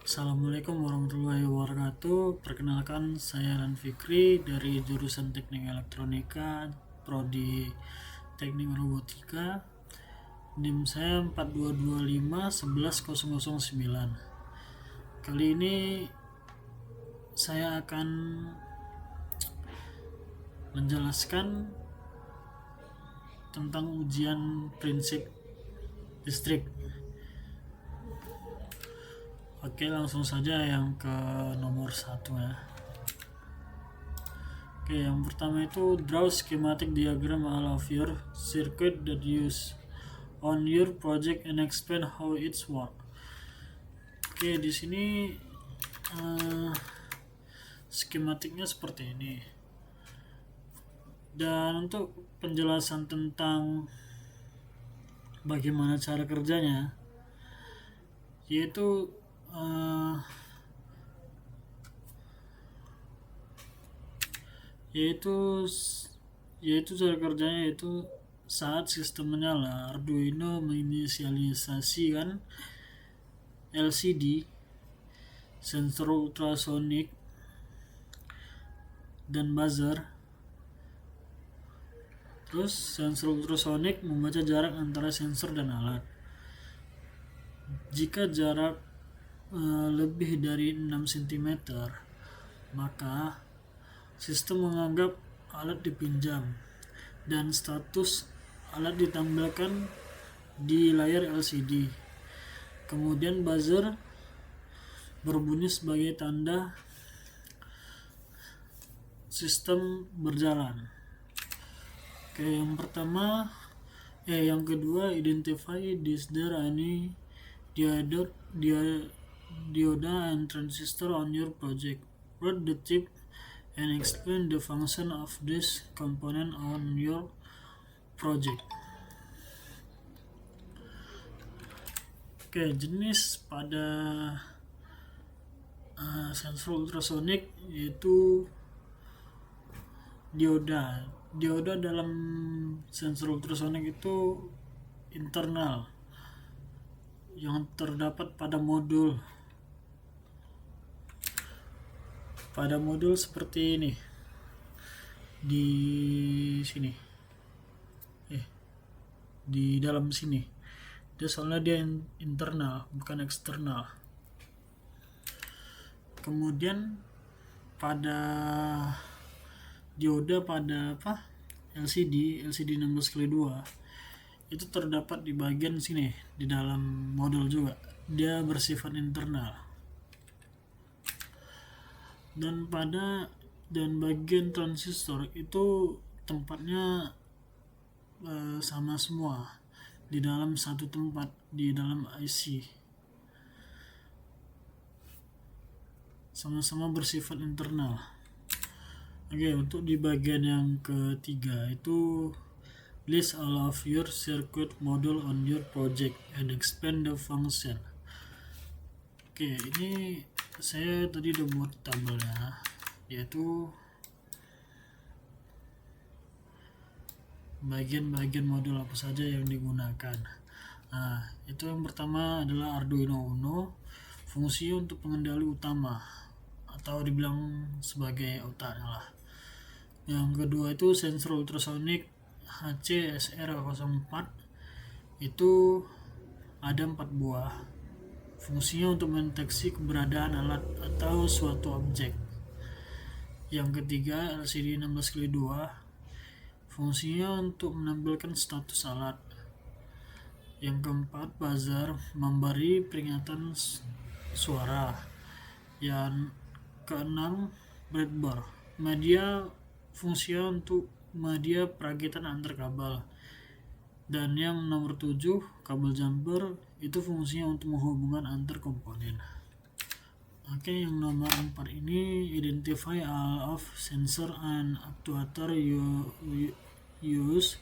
Assalamualaikum warahmatullahi wabarakatuh. Perkenalkan, saya Ran Fikri dari jurusan Teknik Elektronika, Prodi Teknik Robotika. NIM saya 422511009. Kali ini saya akan menjelaskan tentang ujian prinsip listrik. Oke, langsung saja yang ke nomor 1 ya. Oke, yang pertama itu draw schematic diagram all of your circuit that use on your project and explain how it's work. Oke, di sini skematiknya seperti ini. Dan untuk penjelasan tentang bagaimana cara kerjanya, yaitu cara kerjanya yaitu saat sistem menyala, Arduino menginisialisasikan LCD, sensor ultrasonik, dan buzzer. Terus sensor ultrasonik membaca jarak antara sensor dan alat. Jika jarak lebih dari 6 cm, maka sistem menganggap alat dipinjam dan status alat ditampilkan di layar LCD. Kemudian buzzer berbunyi sebagai tanda sistem berjalan. Oke, yang kedua, identify is there any dioda and transistor on your project. Read the tip and explain the function of this component on your project. Oke, jenis pada sensor ultrasonik yaitu dioda. Dioda dalam sensor ultrasonik itu internal yang terdapat pada modul seperti ini di sini, di dalam sini. Soalnya dia internal bukan eksternal. Kemudian pada dioda pada LCD 16x2 itu terdapat di bagian sini di dalam modul juga. Dia bersifat internal. Dan bagian transistor itu tempatnya sama semua di dalam satu tempat di dalam IC. Sama-sama bersifat internal. Oke, untuk di bagian yang ketiga itu list all of your circuit module on your project and explain the function. Oke, ini saya tadi udah buat tabelnya, yaitu bagian-bagian modul apa saja yang digunakan. Nah, itu yang pertama adalah Arduino Uno, fungsi untuk pengendali utama atau dibilang sebagai otaknya lah. Yang kedua itu sensor ultrasonik HC-SR04, itu ada 4 buah. Fungsinya untuk mendeteksi keberadaan alat atau suatu objek. Yang ketiga LCD 16x2, fungsinya untuk menampilkan status alat. Yang keempat buzzer, memberi peringatan suara. Yang keenam breadboard, media, fungsinya untuk media perakitan antar kabel. Dan yang nomor 7 kabel jumper, itu fungsinya untuk menghubungkan antar komponen. Oke, yang nomor 4 ini identify all of sensor and actuator you use,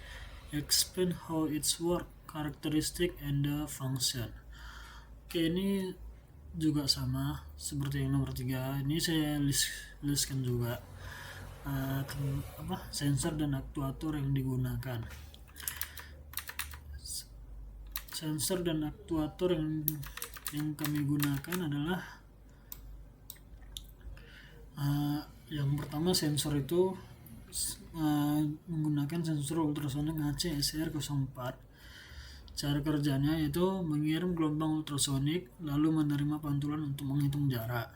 explain how it's work, characteristic and the function. Oke, ini juga sama seperti yang nomor 3. Ini saya listkan juga sensor dan aktuator yang digunakan. Sensor dan aktuator yang kami gunakan adalah Yang pertama sensor itu menggunakan sensor ultrasonik HC-SR04. Cara kerjanya yaitu mengirim gelombang ultrasonik lalu menerima pantulan untuk menghitung jarak.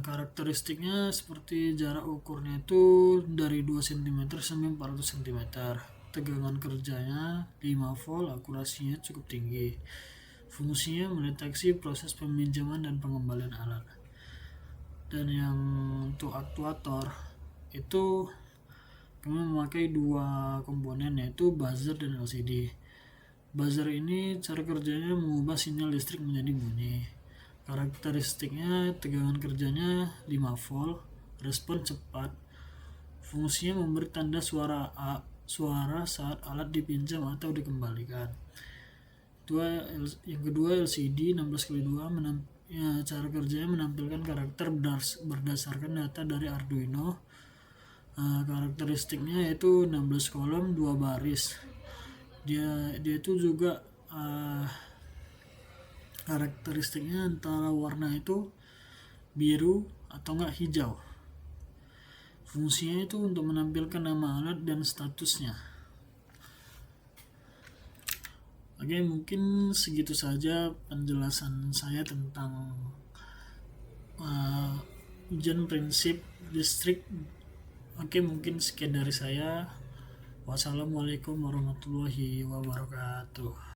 Karakteristiknya seperti jarak ukurnya itu dari 2 cm sampai 400 cm. Tegangan kerjanya 5 volt, akurasinya cukup tinggi. Fungsinya mendeteksi proses peminjaman dan pengembalian alat. Dan yang untuk aktuator itu kami memakai dua komponen, yaitu buzzer dan LCD. Buzzer ini cara kerjanya mengubah sinyal listrik menjadi bunyi. Karakteristiknya tegangan kerjanya 5 volt, respon cepat. Fungsinya memberi tanda suara saat alat dipinjam atau dikembalikan. Yang kedua LCD 16x2 cara kerjanya menampilkan karakter berdasarkan data dari Arduino. Karakteristiknya yaitu 16 kolom 2 baris. Dia itu juga karakteristiknya antara warna itu biru atau enggak hijau. Fungsinya itu untuk menampilkan nama alat dan statusnya. Oke, mungkin segitu saja penjelasan saya tentang ujian prinsip listrik. Oke, mungkin sekian dari saya. Wassalamualaikum warahmatullahi wabarakatuh.